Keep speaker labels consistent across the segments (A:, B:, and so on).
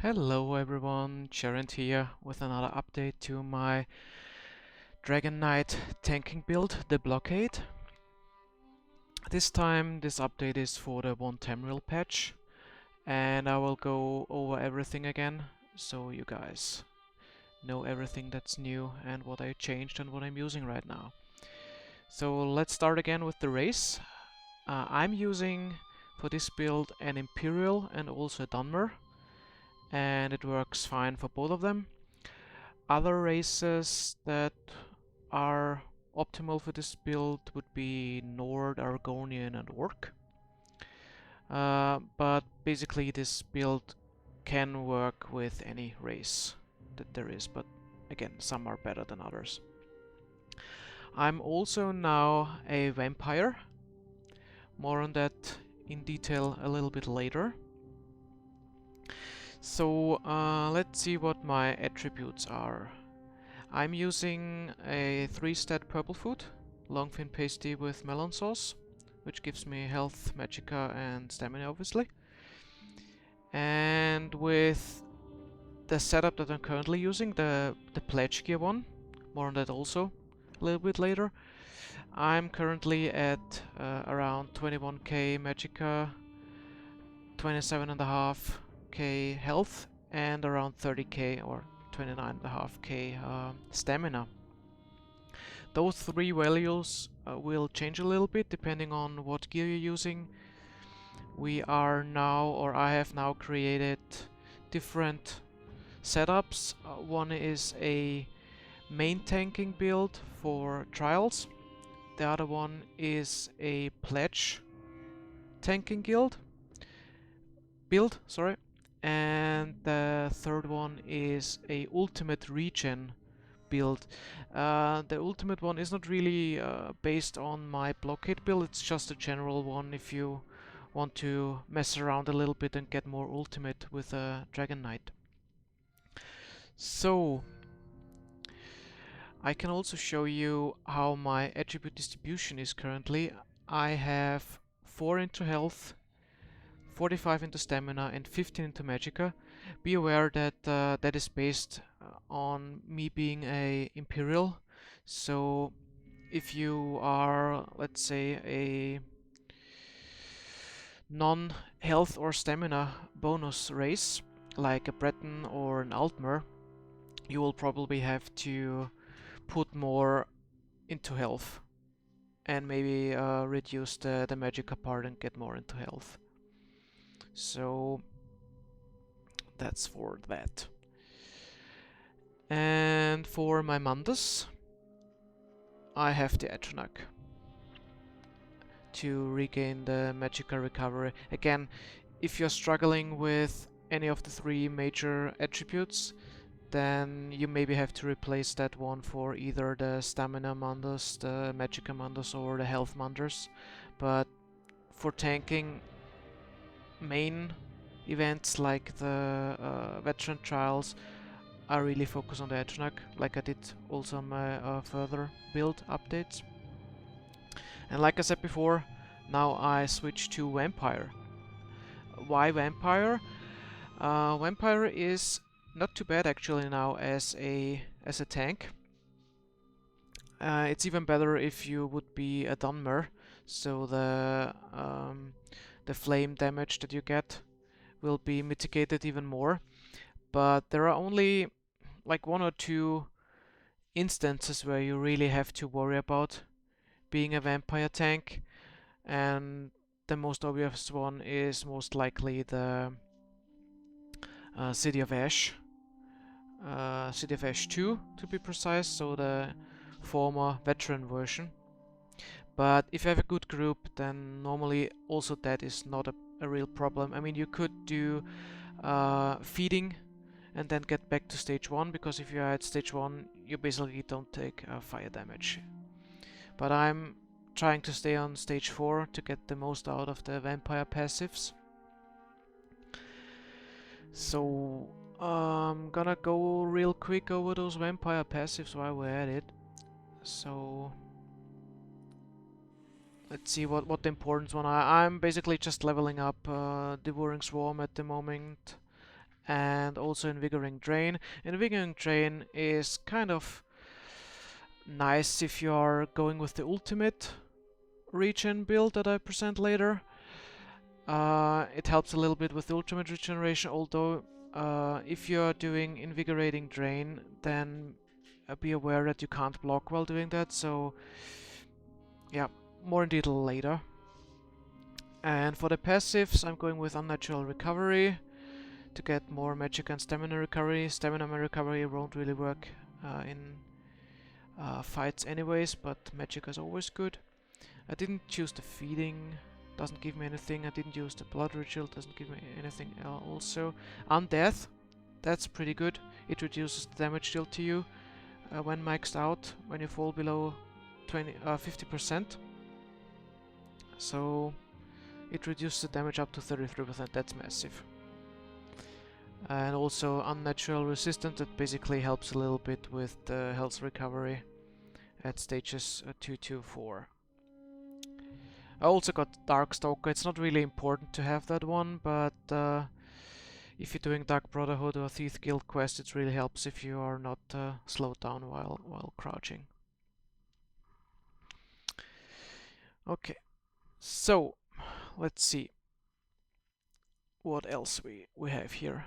A: Hello everyone, Gerant here with another update to my Dragon Knight tanking build, the Blockade. This time this update is for the One Tamriel patch, and I will go over everything again so you guys know everything that's new and what I changed and what I'm using right now. So let's start again with the race. I'm using for this build an Imperial and also a Dunmer, and it works fine for both of them. Other races that are optimal for this build would be Nord, Argonian and Orc. But basically this build can work with any race that there is, but again, some are better than others. I'm also now a vampire. More on that in detail a little bit later. So let's see what my attributes are. I'm using a 3-stat purple food, longfin pasty with melon sauce, which gives me health, magicka and stamina obviously. And with the setup that I'm currently using, the pledge gear one, more on that also a little bit later. I'm currently at around 21k magicka, 27.5k health and around 30k or 29.5k stamina. Those three values will change a little bit depending on what gear you're using. We are now, or I have now created different setups. One is a main tanking build for trials. The other one is a pledge tanking build, sorry. And the third one is a ultimate regen build. The ultimate one is not really based on my Blockade build, it's just a general one if you want to mess around a little bit and get more ultimate with a Dragon Knight. So I can also show you how my attribute distribution is currently. I have 4 into health, 45 into stamina and 15 into magicka. Be aware that that is based on me being a Imperial. So if you are, let's say, a non-health or stamina bonus race, like a Breton or an Altmer, you will probably have to put more into health and maybe reduce the magicka part and get more into health. So that's for that. And for my Mundus, I have the Atronach to regain the magicka recovery. Again, if you're struggling with any of the 3 major attributes, then you maybe have to replace that one for either the stamina Mundus, the magicka Mundus or the health Mundus. But for tanking main events like the veteran trials, I really focus on the Atronach, like I did also on my further build updates. And like I said before, now I switch to Vampire. Why Vampire? Vampire is not too bad actually now as a tank. It's even better if you would be a Dunmer, so the flame damage that you get will be mitigated even more. But there are only like 1 or 2 instances where you really have to worry about being a vampire tank, and the most obvious one is most likely the City of Ash. City of Ash 2 to be precise, so the former veteran version. But if you have a good group, then normally also that is not a real problem. I mean, you could do feeding and then get back to stage 1, because if you're at stage 1 you basically don't take fire damage. But I'm trying to stay on stage 4 to get the most out of the vampire passives. So I'm gonna go real quick over those vampire passives while we're at it. So let's see what the important one are. I'm basically just leveling up Devouring Swarm at the moment, and also Invigorating Drain. Invigorating Drain is kind of nice if you are going with the ultimate regen build that I present later. It helps a little bit with the ultimate regeneration, although if you're doing Invigorating Drain, then be aware that you can't block while doing that, so yeah, more in detail later. And for the passives, I'm going with Unnatural Recovery to get more magic and stamina recovery. Stamina recovery won't really work in fights anyways, but magic is always good. I didn't choose the feeding, doesn't give me anything. I didn't use the blood ritual, doesn't give me anything also. Undeath, that's pretty good. It reduces the damage dealt to you when maxed out, when you fall below 50%. So it reduces the damage up to 33%, that's massive. And also Unnatural Resistance, that basically helps a little bit with the health recovery at stages 2 to 4. I also got Darkstalker. It's not really important to have that one, but if you're doing Dark Brotherhood or Thief Guild quest, it really helps if you are not slowed down while crouching. Okay, so let's see what else we have here.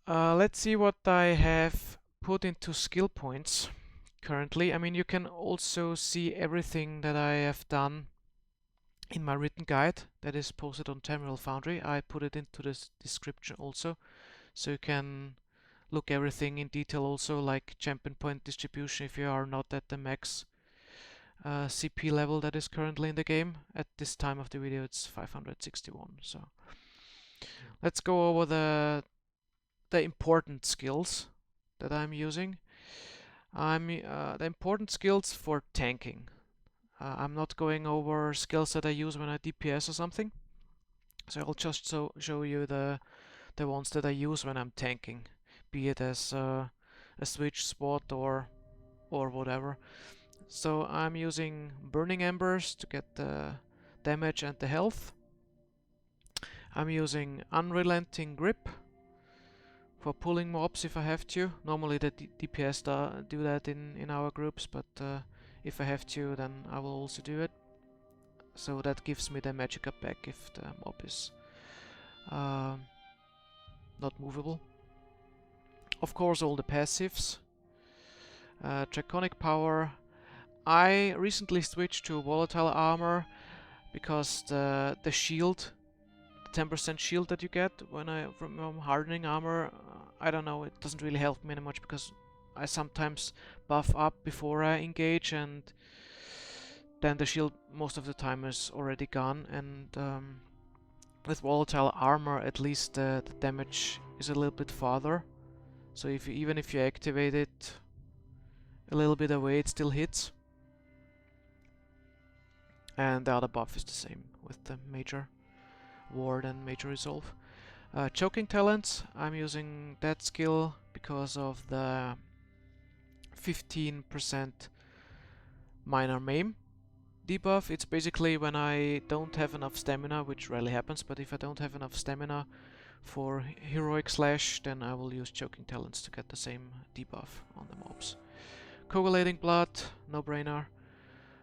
A: Let's see what I have put into skill points currently. I mean, you can also see everything that I have done in my written guide that is posted on Tamriel Foundry. I put it into the description also, so you can look everything in detail also, like champion point distribution if you are not at the max CP level that is currently in the game. At this time of the video it's 561. So let's go over the important skills that I'm using. The important skills for tanking. I'm not going over skills that I use when I DPS or something. So I'll just show you the ones that I use when I'm tanking, be it as a switch spot or whatever. So I'm using Burning Embers to get the damage and the health. I'm using Unrelenting Grip for pulling mobs if I have to. Normally the DPS do that in our groups, but if I have to, then I will also do it. So that gives me the magic up back if the mob is not movable. Of course, all the passives. Draconic Power. I recently switched to Volatile Armor because the shield, the 10% shield that you get from Hardening Armor, I don't know, it doesn't really help me any much because I sometimes buff up before I engage, and then the shield most of the time is already gone, and with Volatile Armor at least the damage is a little bit farther. So even if you activate it a little bit away, it still hits. And the other buff is the same with the Major Ward and Major Resolve. Choking Talents, I'm using that skill because of the 15% minor maim debuff. It's basically when I don't have enough stamina, which rarely happens, but if I don't have enough stamina for Heroic Slash, then I will use Choking Talents to get the same debuff on the mobs. Coagulating Blood, no brainer.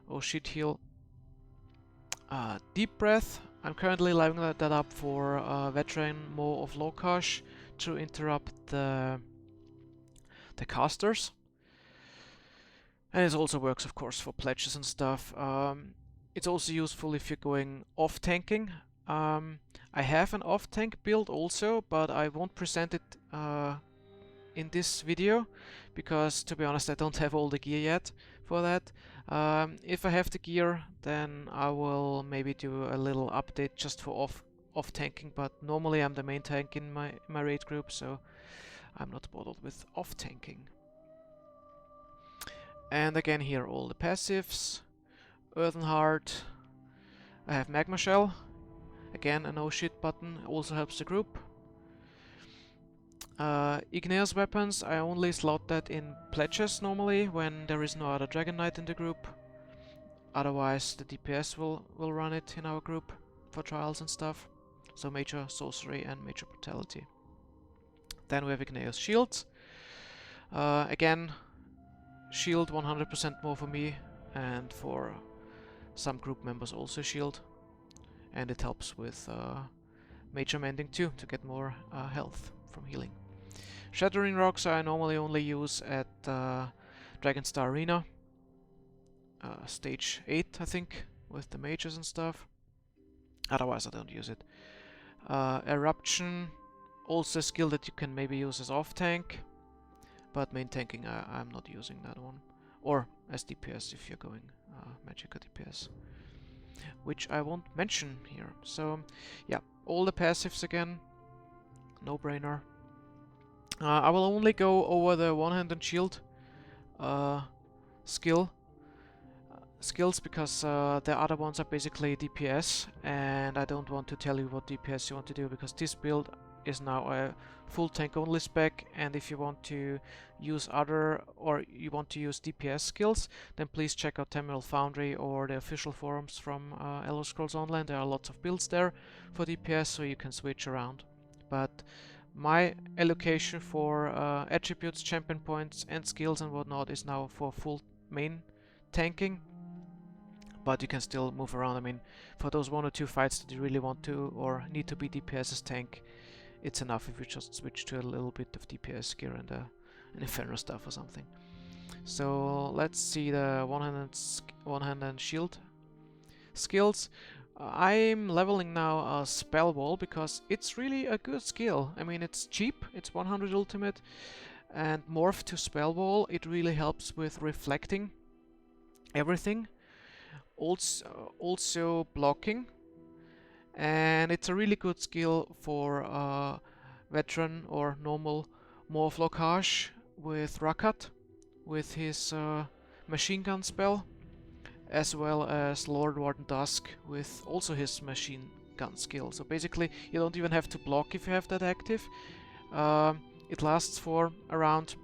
A: Oh shit, heal. Deep Breath, I'm currently lining that up for Veteran Mo of Lokash to interrupt the casters. And it also works, of course, for pledges and stuff. It's also useful if you're going off-tanking. I have an off-tank build also, but I won't present it in this video because, to be honest, I don't have all the gear yet for that. If I have the gear, then I will maybe do a little update just for off-tanking, but normally I'm the main tank in my raid group, so I'm not bothered with off-tanking. And again here all the passives. Earthen Heart. I have Magma Shell. Again a no shit button, also helps the group. Igneous Weapons, I only slot that in pledges normally when there is no other Dragon Knight in the group. Otherwise the DPS will run it in our group for trials and stuff. so major sorcery and major brutality. Then we have Igneous shields. Again, shield 100% more for me, and for some group members also shield, and it helps with major mending too, to get more health from healing. Shattering rocks I normally only use at Dragonstar Arena, stage 8 I think, with the mages and stuff. Otherwise I don't use it. Eruption, also a skill that you can maybe use as off tank, but main tanking I'm not using that one. Or as DPS if you're going Magicka DPS, which I won't mention here. So yeah, all the passives again, no brainer. I will only go over the one-handed shield skills because the other ones are basically DPS, and I don't want to tell you what DPS you want to do, because this build is now a full tank only spec, and if you want to use you want to use DPS skills, then please check out Tamriel Foundry or the official forums from Elder Scrolls Online. There are lots of builds there for DPS, so you can switch around. But my allocation for attributes, champion points and skills and whatnot is now for full main tanking, but you can still move around. I mean, for those 1 or 2 fights that you really want to or need to be DPS as tank, it's enough if you just switch to a little bit of DPS gear and an Inferno stuff or something. So let's see the one-hand and shield skills. I'm leveling now a Spell Wall because it's really a good skill. I mean, it's cheap, it's 100 ultimate, and morph to Spell Wall, it really helps with reflecting everything. Also blocking, and it's a really good skill for veteran or normal Morph Locage with Rakat, with his machine gun spell, as well as Lord Warden Dusk with also his machine gun skill. So basically you don't even have to block if you have that active. It lasts for around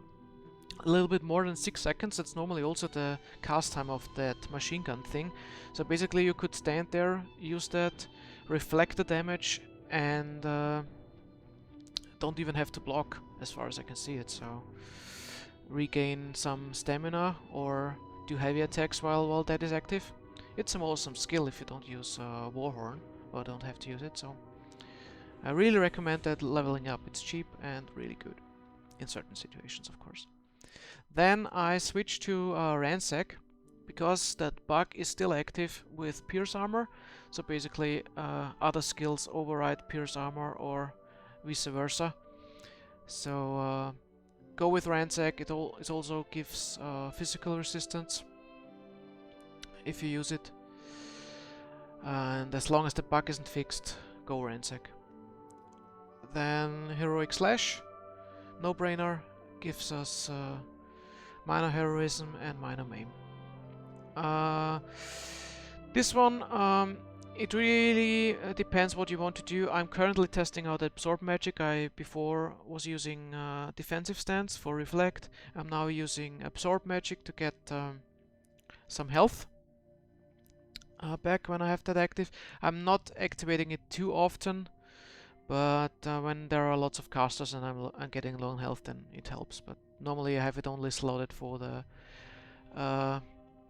A: a little bit more than 6 seconds. That's normally also the cast time of that machine gun thing. So basically you could stand there, use that, reflect the damage, and don't even have to block as far as I can see it. So regain some stamina or do heavy attacks while that is active. It's an awesome skill if you don't use Warhorn, or don't have to use it. So I really recommend that leveling up. It's cheap and really good in certain situations, of course. Then I switched to Ransack because that bug is still active with Pierce Armor. So basically other skills override Pierce Armor or vice versa. So go with Ransack. It also gives physical resistance if you use it. And as long as the bug isn't fixed, go Ransack. Then Heroic Slash, no brainer, gives us minor heroism and minor maim. This one, it really depends what you want to do. I'm currently testing out Absorb Magic. I before was using defensive stance for Reflect. I'm now using Absorb Magic to get some health back when I have that active. I'm not activating it too often, but when there are lots of casters and I'm getting low on health, then it helps. But normally I have it only slotted for the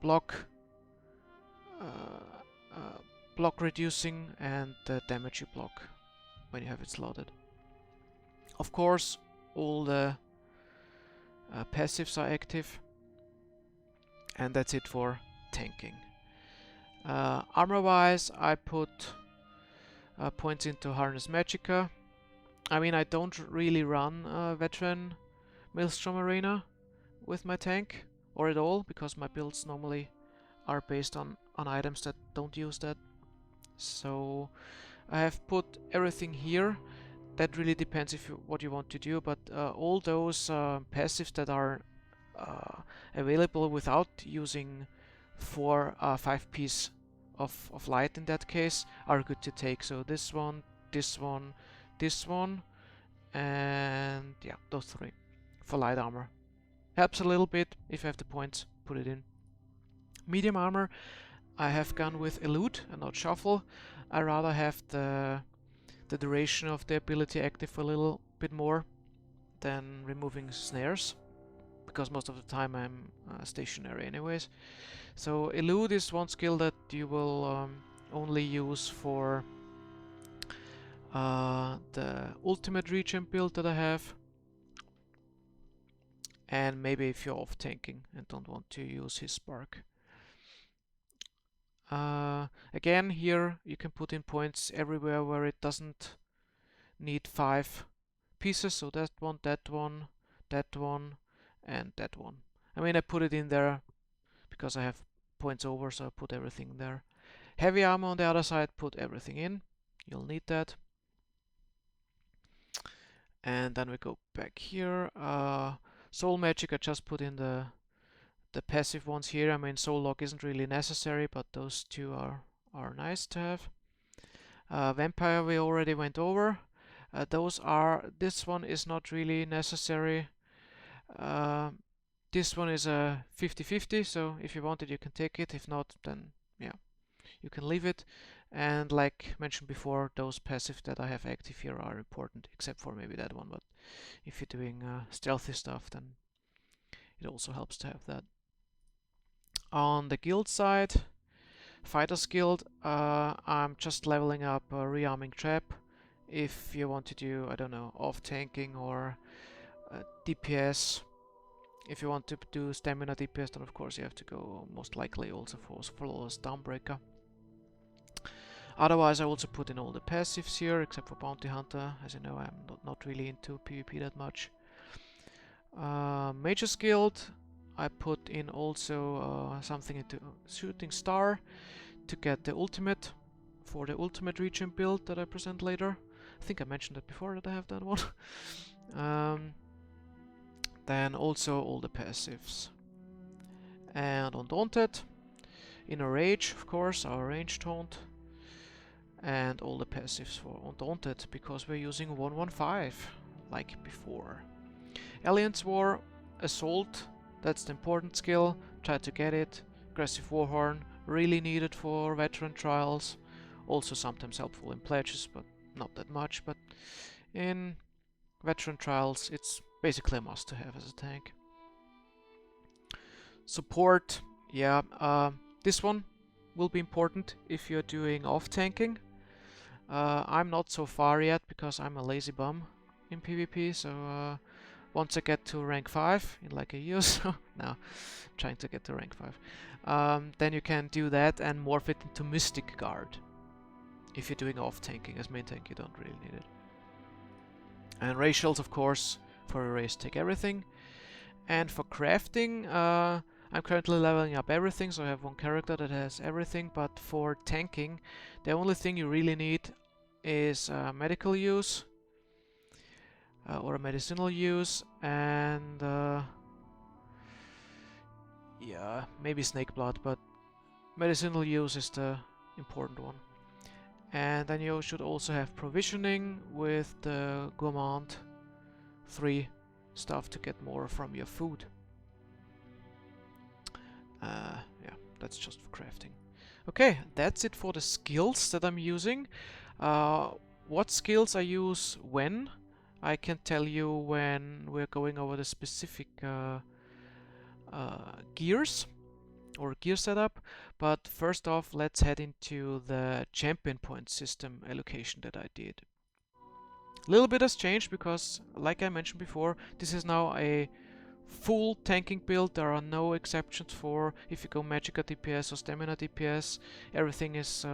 A: block reducing and the damage you block when you have it slotted. Of course, all the passives are active, and that's it for tanking. Armor wise, I put points into Harness Magicka. I mean, I don't really run Veteran Maelstrom Arena with my tank, or at all, because my builds normally are based on items that don't use that. So I have put everything here. That really depends what you want to do, but all those passives that are available without using 4 5-piece of light in that case are good to take. So this one, this one, this one, and yeah, those 3 for light armor. Helps a little bit. If you have the points, put it in. Medium armor, I have gone with Elude and not Shuffle. I rather have the the duration of the ability active a little bit more than removing snares, because most of the time I'm stationary anyways. So elude is one skill that you will only use for the ultimate Regen build that I have, and maybe if you're off tanking and don't want to use his spark. Again, here you can put in points everywhere where it doesn't need 5 pieces, so that one, that one, that one, and that one. I mean, I put it in there because I have points over, so I put everything there. Heavy armor on the other side, put everything in. You'll need that. And then we go back here. Soul magic, I just put in the passive ones here. I mean, soul lock isn't really necessary, but those two are nice to have. Vampire we already went over. This one is not really necessary. This one is a 50-50, so if you want it, you can take it. If not, then yeah, you can leave it. And like mentioned before, those passive that I have active here are important, except for maybe that one. But if you're doing stealthy stuff, then it also helps to have that. On the guild side, Fighters Guild, I'm just leveling up a rearming trap. If you want to do, I don't know, off-tanking or DPS. If you want to do stamina DPS, then of course you have to go most likely also for Flawless Dawnbreaker. Otherwise, I also put in all the passives here, except for Bounty Hunter. As you know, I'm not really into PvP that much. Mage's Guild, I put in also something into Shooting Star to get the ultimate for the ultimate Regen build that I present later. I think I mentioned that before that I have that one. Then also all the passives. And Undaunted, Inner Rage, of course, our range taunt. And all the passives for Undaunted, because we're using 115 like before. Alliance War, Assault, that's the important skill. Try to get it. Aggressive Warhorn, really needed for veteran trials. Also sometimes helpful in pledges, but not that much. But in veteran trials, it's basically a must to have as a tank. Support, yeah, this one will be important if you're doing off-tanking. I'm not so far yet because I'm a lazy bum in PvP, so once I get to rank 5 in like a year or so, now trying to get to rank 5, then you can do that and morph it into Mystic Guard. If you're doing off-tanking, as main tank you don't really need it. And racials, of course, for erase take everything. And for crafting, I'm currently leveling up everything, so I have one character that has everything, but for tanking, the only thing you really need is medical use or a medicinal use, and yeah, maybe snake blood, but medicinal use is the important one. And then you should also have provisioning with the Gourmand 3 stuff to get more from your food. Yeah, that's just for crafting. Okay, that's it for the skills that I'm using. What skills I use when, I can tell you when we're going over the specific gears or gear setup. But first off, let's head into the champion point system allocation that I did. A little bit has changed because, like I mentioned before, this is now a full tanking build. There are no exceptions for if you go Magicka DPS or Stamina DPS. Everything is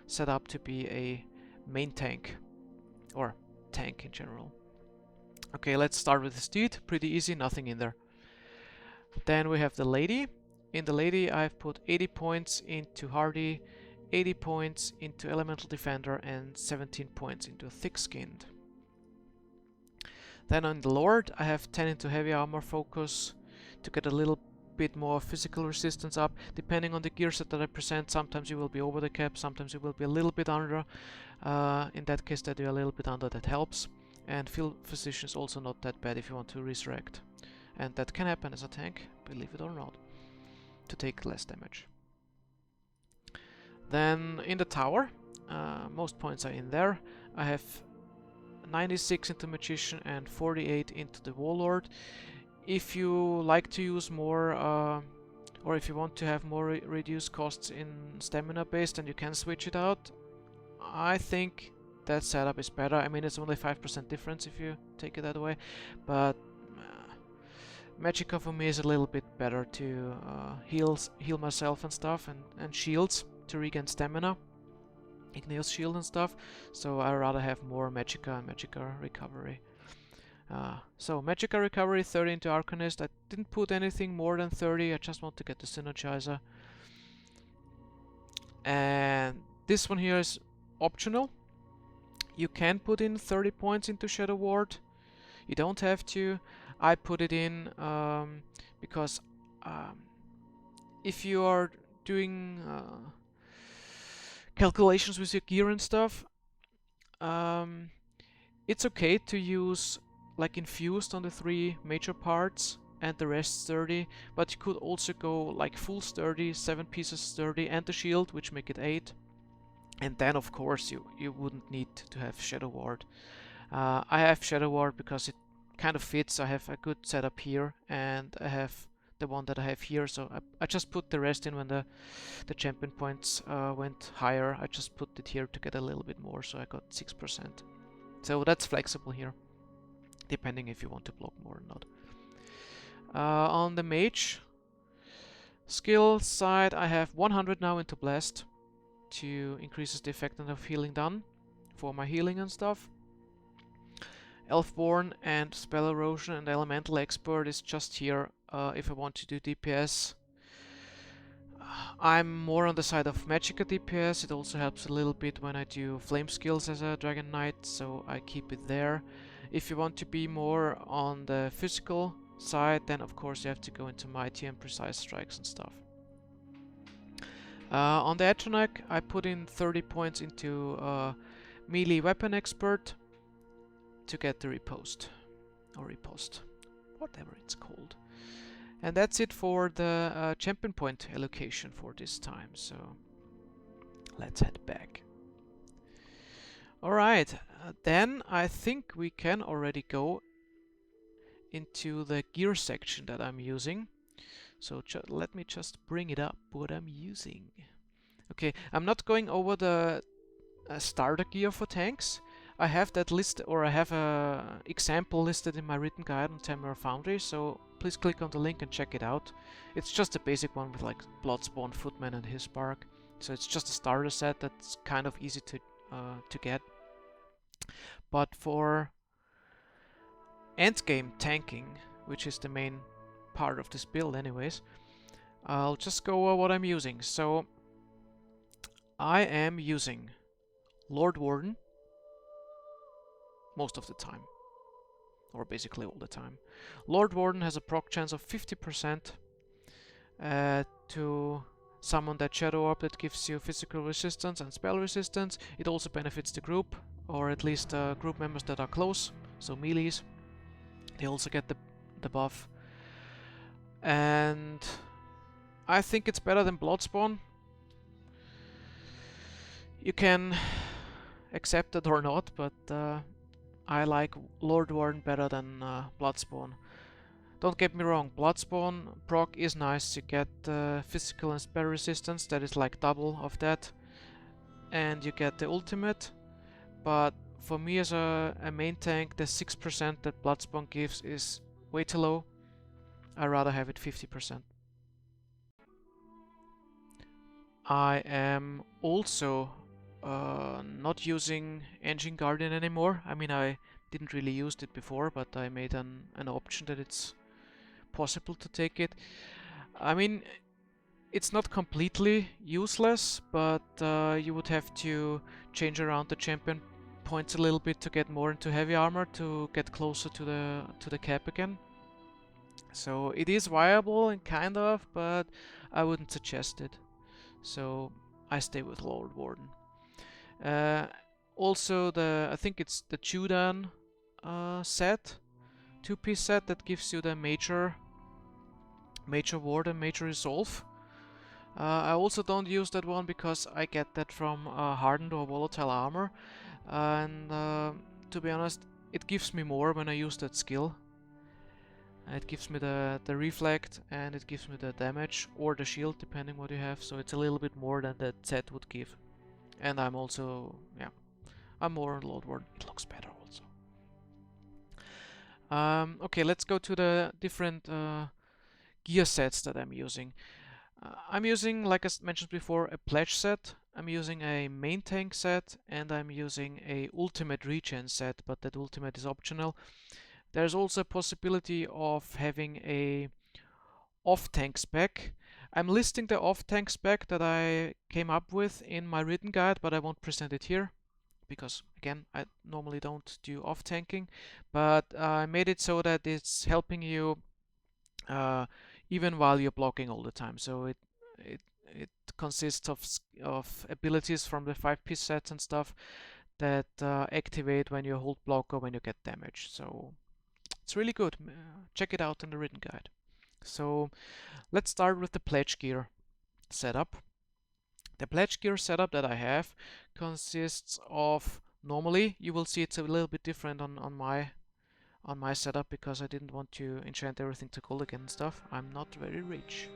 A: set up to be a main tank or tank in general. Okay, let's start with the steed. Pretty easy, nothing in there. Then we have the lady. In the lady I've put 80 points into Hardy, 80 points into Elemental Defender, and 17 points into Thick-Skinned. Then on the Lord I have 10 into Heavy Armor Focus to get a little bit more physical resistance up. Depending on the gear set that I present, sometimes you will be over the cap, sometimes you will be a little bit under. In that case that you're a little bit under, that helps. And Field Physician is also not that bad if you want to resurrect. And that can happen as a tank, believe it or not, to take less damage. Then in the tower, most points are in there. I have 96 into Magician and 48 into the Warlord. If you like to use more, or if you want to have more reduced costs in stamina based, and you can switch it out, I think that setup is better. I mean, it's only 5% difference if you take it that way, but Magicka for me is a little bit better to heal myself and stuff, and shields to regain stamina, Igneous shield and stuff. So I rather have more Magicka and Magicka recovery. So Magicka recovery 30 into Arcanist. I didn't put anything more than 30. I just want to get the Synergizer. And this one here is optional. You can put in 30 points into Shadow Ward. You don't have to. I put it in because if you are doing calculations with your gear and stuff, it's okay to use like infused on the 3 major parts and the rest sturdy, but you could also go like full sturdy, 7 pieces sturdy, and the shield, which make it 8. And then of course you wouldn't need to have Shadow Ward. I have Shadow Ward because it kind of fits. I have a good setup here, and I have the one that I have here, so I just put the rest in when the champion points went higher. I just put it here to get a little bit more, so I got 6%. So that's flexible here, depending if you want to block more or not. On the mage skill side, I have 100 now into Blast to increases the effectiveness of healing done for my healing and stuff. Elfborn and Spell Erosion and Elemental Expert is just here if I want to do DPS. I'm more on the side of Magicka DPS. It also helps a little bit when I do flame skills as a Dragon Knight, so I keep it there. If you want to be more on the physical side, then of course you have to go into Mighty and Precise Strikes and stuff. On the Atronach, I put in 30 points into Melee Weapon Expert to get the riposte, or riposte, whatever it's called. And that's it for the champion point allocation for this time, so let's head back. Alright, then I think we can already go into the gear section that I'm using. So let me just bring it up, what I'm using. Okay, I'm not going over the starter gear for tanks. I have that list, or I have a example listed in my written guide on Tamriel Foundry, so please click on the link and check it out. It's just a basic one with like Bloodspawn, Footman and his spark. So it's just a starter set that's kind of easy to get. But for endgame tanking, which is the main part of this build anyways, I'll just go over what I'm using. So I am using Lord Warden most of the time, or basically all the time. Lord Warden has a proc chance of 50% to summon that Shadow Orb that gives you physical resistance and spell resistance. It also benefits the group, or at least group members that are close, so melees. They also get the buff. And I think it's better than Bloodspawn. You can accept it or not, but I like Lord Warden better than Bloodspawn. Don't get me wrong, Bloodspawn proc is nice. You get physical and spell resistance, that is like double of that. And you get the ultimate. But for me as a main tank, the 6% that Bloodspawn gives is way too low. I'd rather have it 50%. I am also not using Engine Guardian anymore. I mean, I didn't really use it before, but I made an option that it's possible to take it. I mean, it's not completely useless, but you would have to change around the champion points a little bit to get more into heavy armor to get closer to the cap again. So it is viable and kind of, but I wouldn't suggest it. So I stay with Lord Warden. Also, I think it's the Judan set, 2-piece set that gives you the major ward and major resolve. I also don't use that one because I get that from hardened or volatile armor, and to be honest, it gives me more when I use that skill. It gives me the reflect, and it gives me the damage or the shield, depending what you have. So it's a little bit more than that set would give. And I'm also, yeah, I'm more on Lord Warden. It looks better also. Okay, let's go to the different gear sets that I'm using. I'm using, like I mentioned before, a pledge set. I'm using a main tank set, and I'm using a ultimate regen set, but that ultimate is optional. There's also a possibility of having a off-tank spec. I'm listing the off-tank spec that I came up with in my written guide, but I won't present it here because, again, I normally don't do off-tanking, but I made it so that it's helping you even while you're blocking all the time. So it consists of abilities from the 5-piece sets and stuff that activate when you hold block or when you get damage. So it's really good. Check it out in the written guide. So let's start with the pledge gear setup. The pledge gear setup that I have consists of, normally you will see it's a little bit different on my setup because I didn't want to enchant everything to gold again and stuff. I'm not very rich.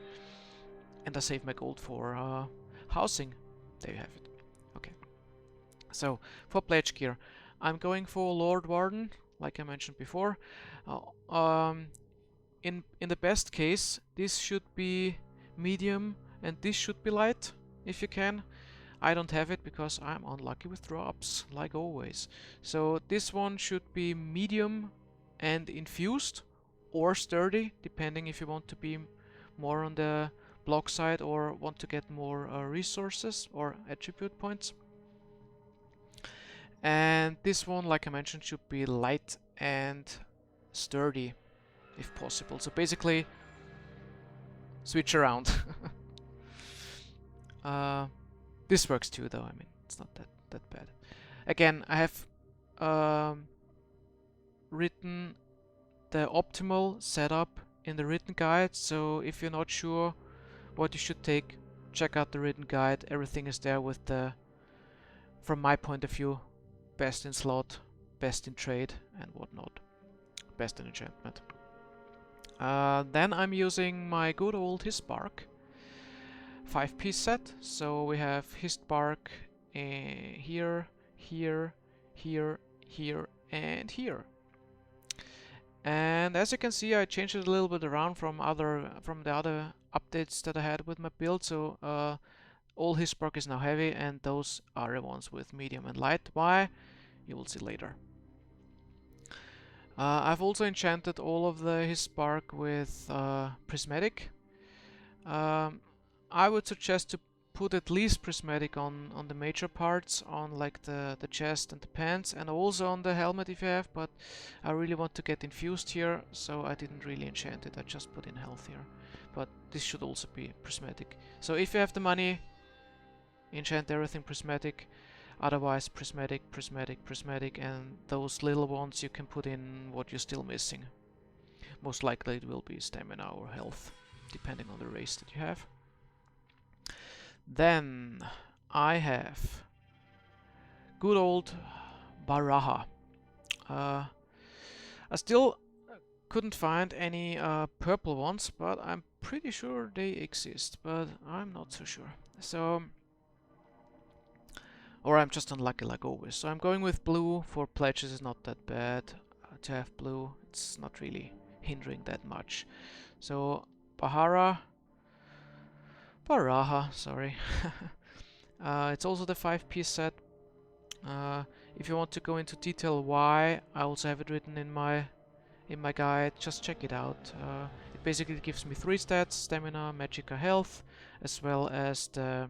A: And I save my gold for housing. There you have it. Okay. So for pledge gear, I'm going for Lord Warden, like I mentioned before. In the best case, this should be medium and this should be light, if you can. I don't have it because I'm unlucky with drops, like always. So this one should be medium and infused, or sturdy, depending if you want to be more on the block side or want to get more resources or attribute points. And this one, like I mentioned, should be light and sturdy, if possible. So basically, switch around. This works too, though. I mean, it's not that bad. Again, I have written the optimal setup in the written guide, so if you're not sure what you should take, check out the written guide. Everything is there with the, from my point of view, best in slot, best in trade, and whatnot. Best in enchantment. Then I'm using my good old Hisbark 5-piece set. So we have Hisbark here, here, here, here, and here. And as you can see, I changed it a little bit around from the other updates that I had with my build. So all Hisbark is now heavy, and those are the ones with medium and light. Why? You will see later. I've also enchanted all of the Hisbark with prismatic. I would suggest to put at least prismatic on the major parts, on like the chest and the pants, and also on the helmet if you have, but I really want to get infused here, so I didn't really enchant it. I just put in health here, but this should also be prismatic. So if you have the money, enchant everything prismatic. Otherwise, prismatic, prismatic, prismatic, and those little ones you can put in what you're still missing. Most likely it will be stamina or health, depending on the race that you have. Then I have good old Baraha. I still couldn't find any purple ones, but I'm pretty sure they exist, but I'm not so sure. So, or I'm just unlucky like always. So I'm going with blue. For pledges is not that bad to have blue. It's not really hindering that much. So Baraha, sorry. It's also the 5-piece set. If you want to go into detail why, I also have it written in my guide. Just check it out. It basically gives me 3 stats: stamina, magicka, health, as well as the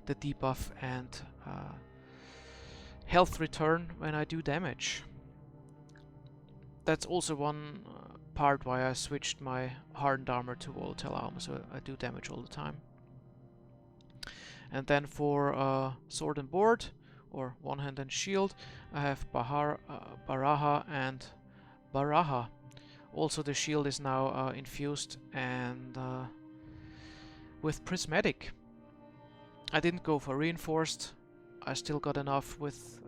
A: debuff and health return when I do damage. That's also one part why I switched my hardened armor to volatile armor, so I do damage all the time. And then for sword and board, or one hand and shield, I have Baraha and Baraha. Also the shield is now infused and with prismatic. I didn't go for reinforced I still got enough with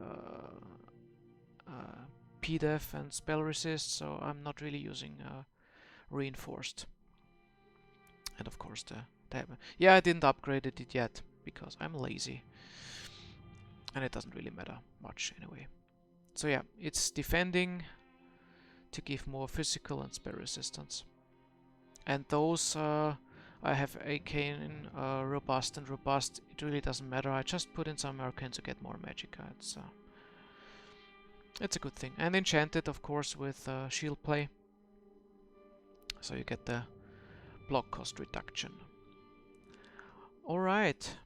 A: PDEF and spell resist, so I'm not really using reinforced. And of course the yeah, I didn't upgrade it yet because I'm lazy, and it doesn't really matter much anyway. So yeah, it's defending to give more physical and spell resistance. And those I have arcane, robust and robust. It really doesn't matter. I just put in some arcane to get more magicka. It's a good thing. And enchanted, of course, with shield play, so you get the block cost reduction. All right,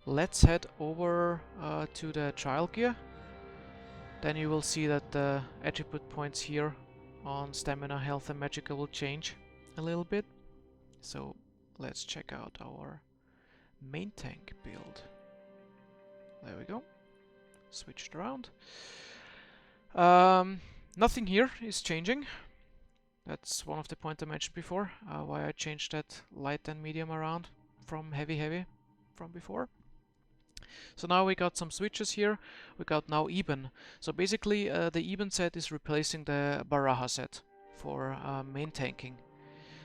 A: let's head over to the trial gear. Then you will see that the attribute points here on stamina, health and magicka will change a little bit. So let's check out our main tank build. There we go. Switched around. Nothing here is changing. That's one of the points I mentioned before, why I changed that light and medium around from heavy from before. So now we got some switches here. We got now even. So basically the even set is replacing the Baraha set for main tanking.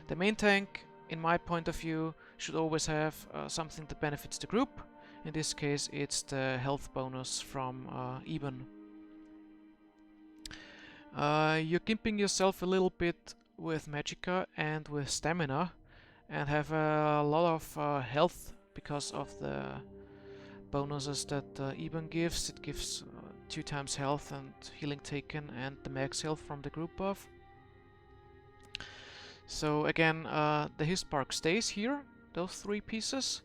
A: The main tank, in my point of view, should always have something that benefits the group. In this case it's the health bonus from even. You're gimping yourself a little bit with magicka and with stamina, and have a lot of health because of the bonuses that even gives. It gives 2 times health and healing taken and the max health from the group buff. So again, the Hispark stays here, those 3 pieces,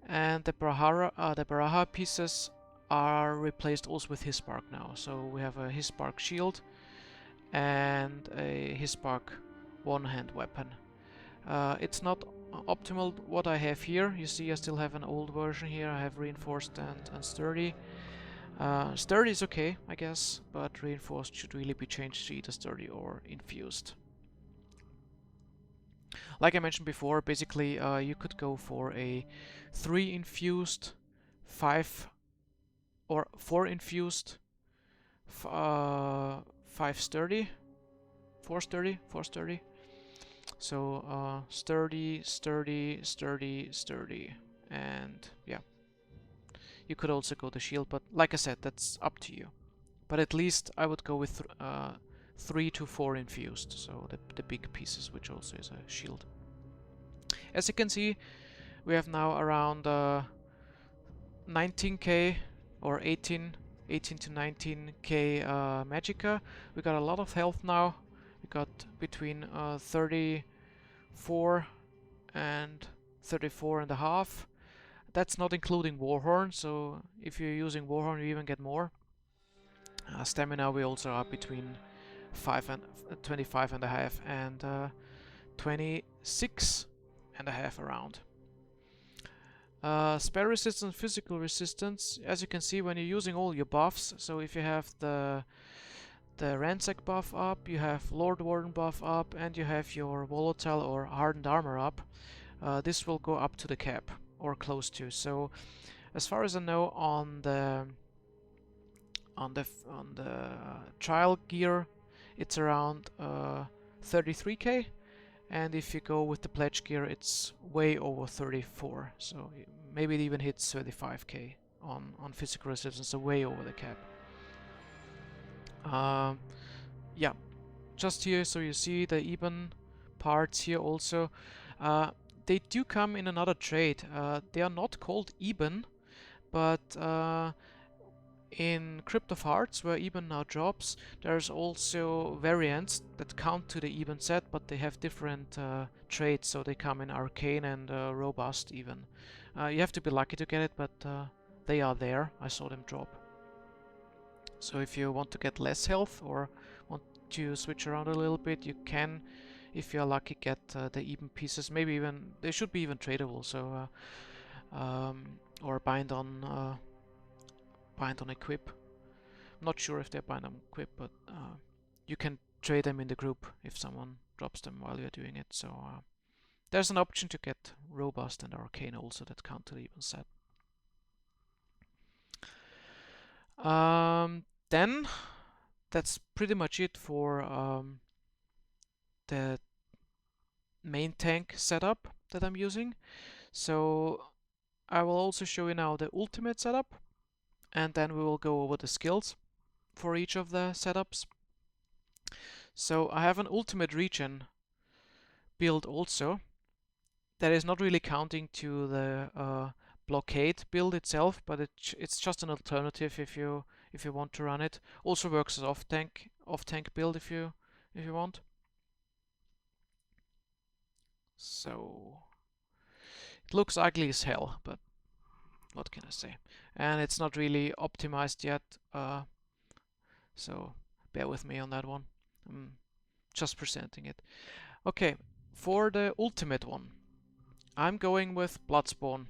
A: and the Baraha pieces are replaced also with Hispark now. So we have a Hispark shield and a Hispark one-hand weapon. It's not optimal what I have here. You see I still have an old version here. I have reinforced and sturdy. Sturdy is okay, I guess, but reinforced should really be changed to either sturdy or infused. Like I mentioned before, basically you could go for a 3 infused, 5 or 4 infused, 5 sturdy, 4 sturdy, 4 sturdy. So sturdy, sturdy, sturdy, sturdy, and yeah. You could also go the shield, but like I said, that's up to you. But at least I would go with 3 to 4 infused, so the big pieces, which also is a shield. As you can see, we have now around 19k or 18 to 19k magicka. We got a lot of health now. We got between 34 and 34 and a half. That's not including Warhorn, so if you're using Warhorn you even get more. Stamina we also are between 25 and a half and 26 and a half around. Spell resistance, physical resistance, as you can see when you're using all your buffs, so if you have the Ransack buff up, you have Lord Warden buff up, and you have your Volatile or Hardened Armor up, this will go up to the cap, or close to. So as far as I know, on the trial gear it's around 33k, and if you go with the pledge gear it's way over 34, so maybe it even hits 35k on physical resistance, so way over the cap. Yeah, just here, so you see the even parts here also. They do come in another trade. They are not called even, but in Crypt of Hearts, where even now drops, there's also variants that count to the even set, but they have different traits, so they come in arcane and robust even. You have to be lucky to get it, but they are there. I saw them drop. So if you want to get less health or want to switch around a little bit, you can, if you are lucky, get the even pieces. Maybe even they should be even tradable. So or bind on equip. I'm not sure if they're bind on equip, but you can trade them in the group if someone drops them while you're doing it. So There's an option to get Robust and Arcane also that can't even set. Then that's pretty much it for the main tank setup that I'm using. So I will also show you now the ultimate setup, and then we will go over the skills for each of the setups. So I have an ultimate Regen build also. That is not really counting to the Blockade build itself, but it's just an alternative if you want to run it. Also works as off tank build if you want. So it looks ugly as hell, but what can I say? And it's not really optimized yet, so bear with me on that one. I'm just presenting it. Okay, for the ultimate one, I'm going with Bloodspawn.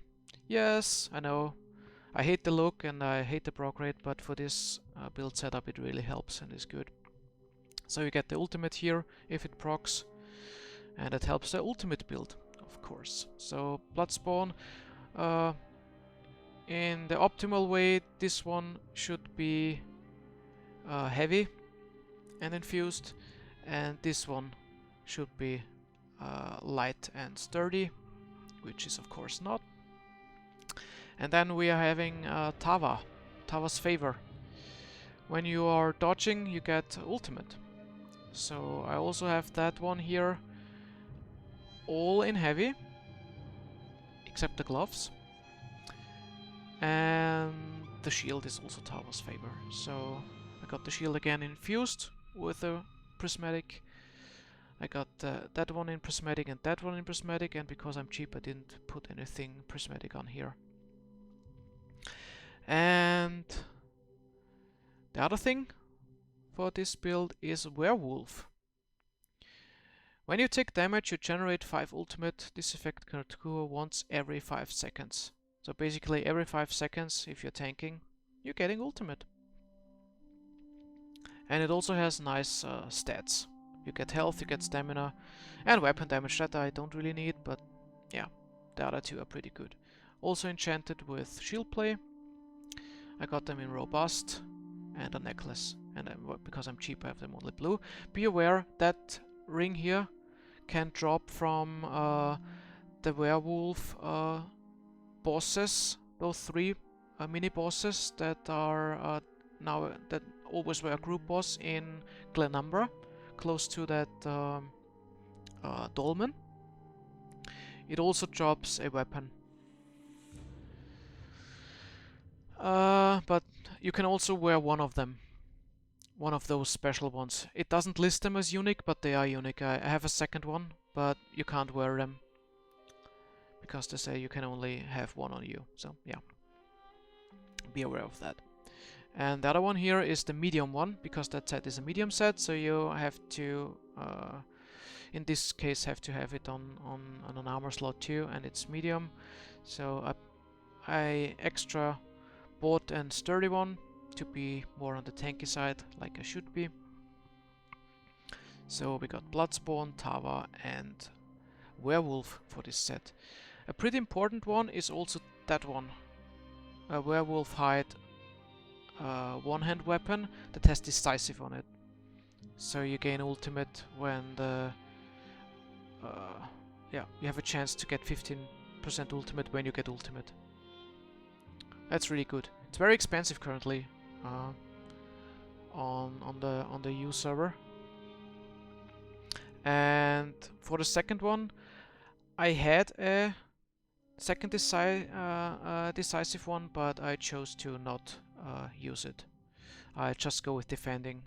A: Yes, I know. I hate the look and I hate the proc rate, but for this build setup it really helps and is good. So you get the ultimate here if it procs, and it helps the ultimate build, of course. So Bloodspawn, in the optimal way, this one should be heavy and infused, and this one should be light and sturdy, which is of course not. And then we are having Tava's Favor. When you are dodging, you get ultimate. So I also have that one here, all in heavy, except the gloves. And the shield is also Tava's Favor. So I got the shield again infused with a prismatic. I got that one in prismatic and that one in prismatic, and because I'm cheap I didn't put anything prismatic on here. And the other thing for this build is Werewolf. When you take damage, you generate 5 ultimate. This effect can occur once every 5 seconds. So basically every 5 seconds, if you're tanking, you're getting ultimate. And it also has nice stats. You get health, you get stamina, and weapon damage that I don't really need, but yeah, the other two are pretty good. Also enchanted with shield play. I got them in robust and a necklace, and because I'm cheap I have them only blue. Be aware that ring here can drop from the werewolf bosses, those 3 mini bosses that are now that always were a group boss in Glenumbra, close to that dolmen. It also drops a weapon. But you can also wear one of them. One of those special ones. It doesn't list them as unique, but they are unique. I have a second one, but you can't wear them because they say you can only have one on you. So yeah, be aware of that. And the other one here is the medium one, because that set is a medium set, so you have to, in this case, have to have it on an armor slot too, and it's medium. So I extra bought a sturdy one to be more on the tanky side, like I should be. So we got Bloodspawn, Tava, and Werewolf for this set. A pretty important one is also that one, a Werewolf Hide one-hand weapon that has Decisive on it. So you gain ultimate when the yeah, you have a chance to get 15% ultimate when you get ultimate. That's really good. It's very expensive currently on the U server. And for the second one, I had a second decisive one, but I chose to not use it. I just go with defending.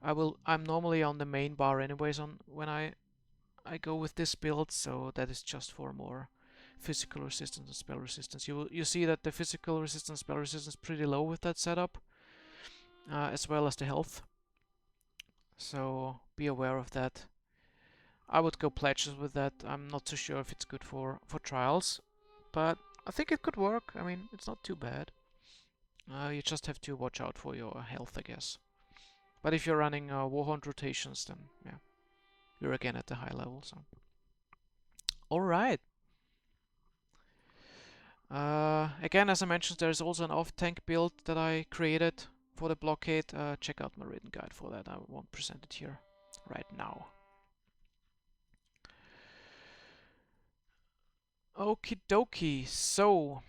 A: I'm normally on the main bar anyways when I go with this build, so that is just for more physical resistance and spell resistance. You see that the physical resistance, spell resistance is pretty low with that setup, as well as the health. So be aware of that. I would go pledges with that. I'm not so sure if it's good for trials, but I think it could work. I mean, it's not too bad. You just have to watch out for your health, I guess. But if you're running Warhound rotations, then yeah, you're again at the high level. So Alright. Again, as I mentioned, there's also an off-tank build that I created for the Blockade. Check out my written guide for that. I won't present it here right now. Okie dokie, so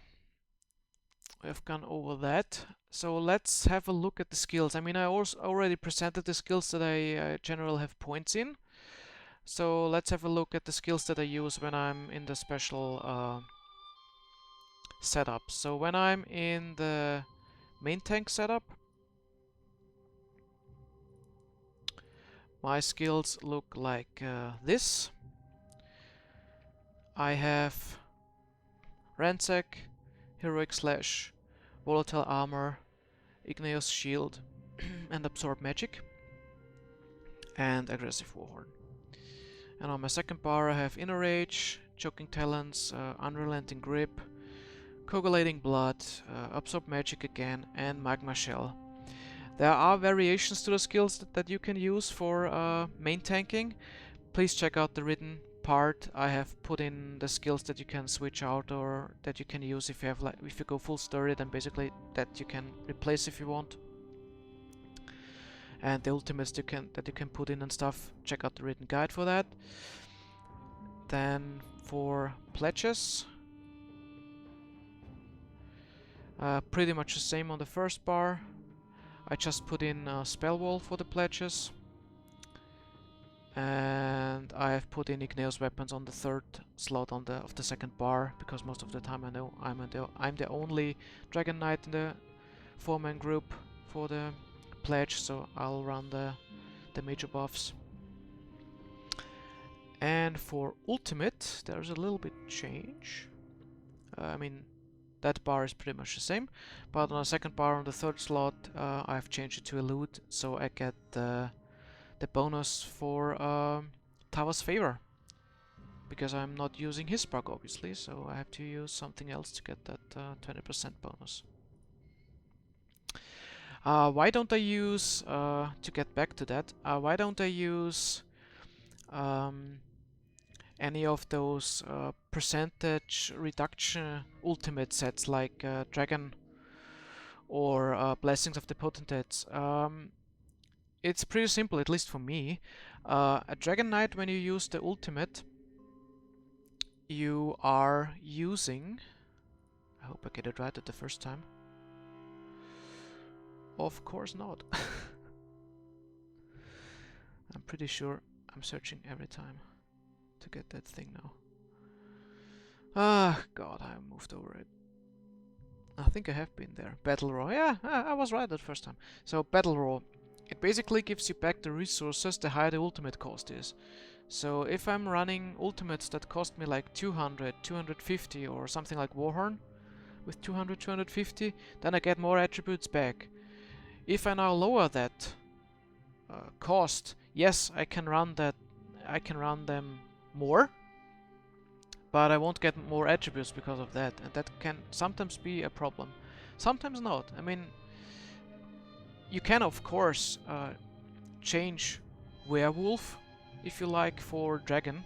A: I've gone over that. So let's have a look at the skills. I mean, I also already presented the skills that I generally have points in. So let's have a look at the skills that I use when I'm in the special setup. So when I'm in the main tank setup, my skills look like this. I have Ransack, Heroic Slash, Volatile Armor, Igneous Shield, and Absorb Magic, and Aggressive Warhorn. And on my second bar I have Inner Rage, Choking Talons, Unrelenting Grip, Coagulating Blood, Absorb Magic again, and Magma Shell. There are variations to the skills that you can use for main tanking. Please check out the written part. I have put in the skills that you can switch out or that you can use if you have if you go full story, then basically that you can replace if you want. And the ultimates that you can put in and stuff. Check out the written guide for that. Then for pledges, pretty much the same on the first bar. I just put in a spell wall for the pledges, and I have put in Igneous weapons on the third slot of the second bar, because most of the time I know I'm the only Dragon Knight in the 4-man group for the pledge, so I'll run the major buffs. And for ultimate, there's a little bit change. I mean, that bar is pretty much the same, but on the second bar on the third slot, I've changed it to Elude, so I get the bonus for Tower's Favor, because I'm not using his spark obviously, so I have to use something else to get that 20% bonus. Why don't I use, to get back to that, why don't I use any of those percentage reduction ultimate sets like Dragon or Blessings of the Potentates? It's pretty simple, at least for me. A Dragon Knight, when you use the ultimate, you are using... I hope I get it right at the first time. Of course not. I'm pretty sure I'm searching every time to get that thing now. Ah, God, I moved over it. I think I have been there. Battle Roar. Yeah, I was right that first time. So, Battle Roar. It basically gives you back the resources the higher the ultimate cost is. So, if I'm running ultimates that cost me like 200, 250 or something like Warhorn with 200, 250, then I get more attributes back. If I now lower that cost, yes, I can run them more, but I won't get more attributes because of that, and that can sometimes be a problem. Sometimes not. I mean, you can of course change Werewolf if you like for Dragon.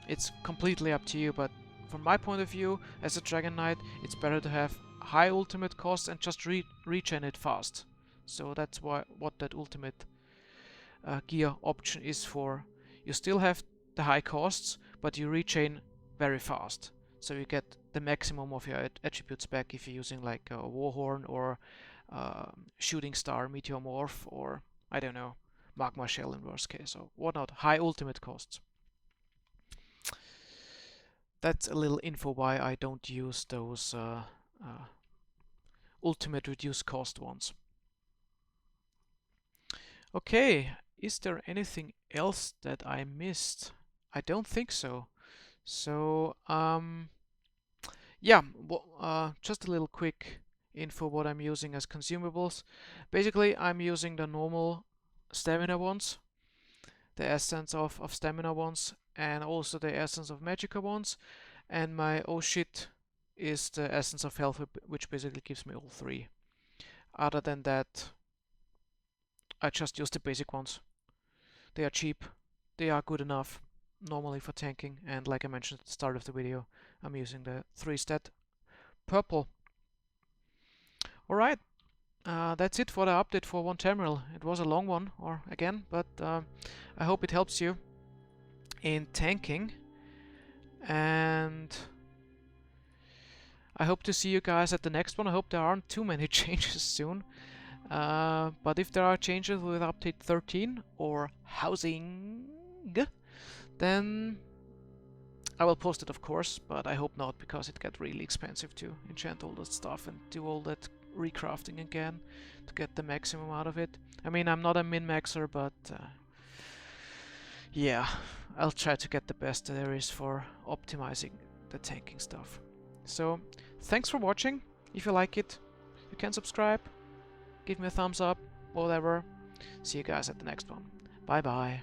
A: It's completely up to you, but from my point of view as a Dragon Knight, it's better to have high ultimate costs and just regen it fast. So that's what that ultimate gear option is for. You still have the high costs, but you regen very fast. So you get the maximum of your attributes back if you're using like a Warhorn or Shooting Star, Meteormorph, or I don't know, Magma Shell in worst case, or whatnot. High ultimate costs. That's a little info why I don't use those ultimate reduced cost ones. Okay, is there anything else that I missed? I don't think so. So, yeah, just a little quick info what I'm using as consumables. Basically, I'm using the normal stamina ones, the essence of stamina ones, and also the essence of magicka ones, and my oh shit is the essence of health, which basically gives me all three. Other than that, I just use the basic ones. They are cheap, they are good enough, normally for tanking, and like I mentioned at the start of the video, I'm using the 3-stat purple. Alright, that's it for the update for One Tamriel. It was a long one, but I hope it helps you in tanking, and I hope to see you guys at the next one. I hope there aren't too many changes soon. But if there are changes with update 13 or housing, then I will post it, of course, but I hope not, because it got really expensive to enchant all that stuff and do all that recrafting again to get the maximum out of it. I mean, I'm not a min-maxer, but yeah, I'll try to get the best there is for optimizing the tanking stuff. So, thanks for watching. If you like it, you can subscribe, give me a thumbs up, whatever. See you guys at the next one. Bye bye.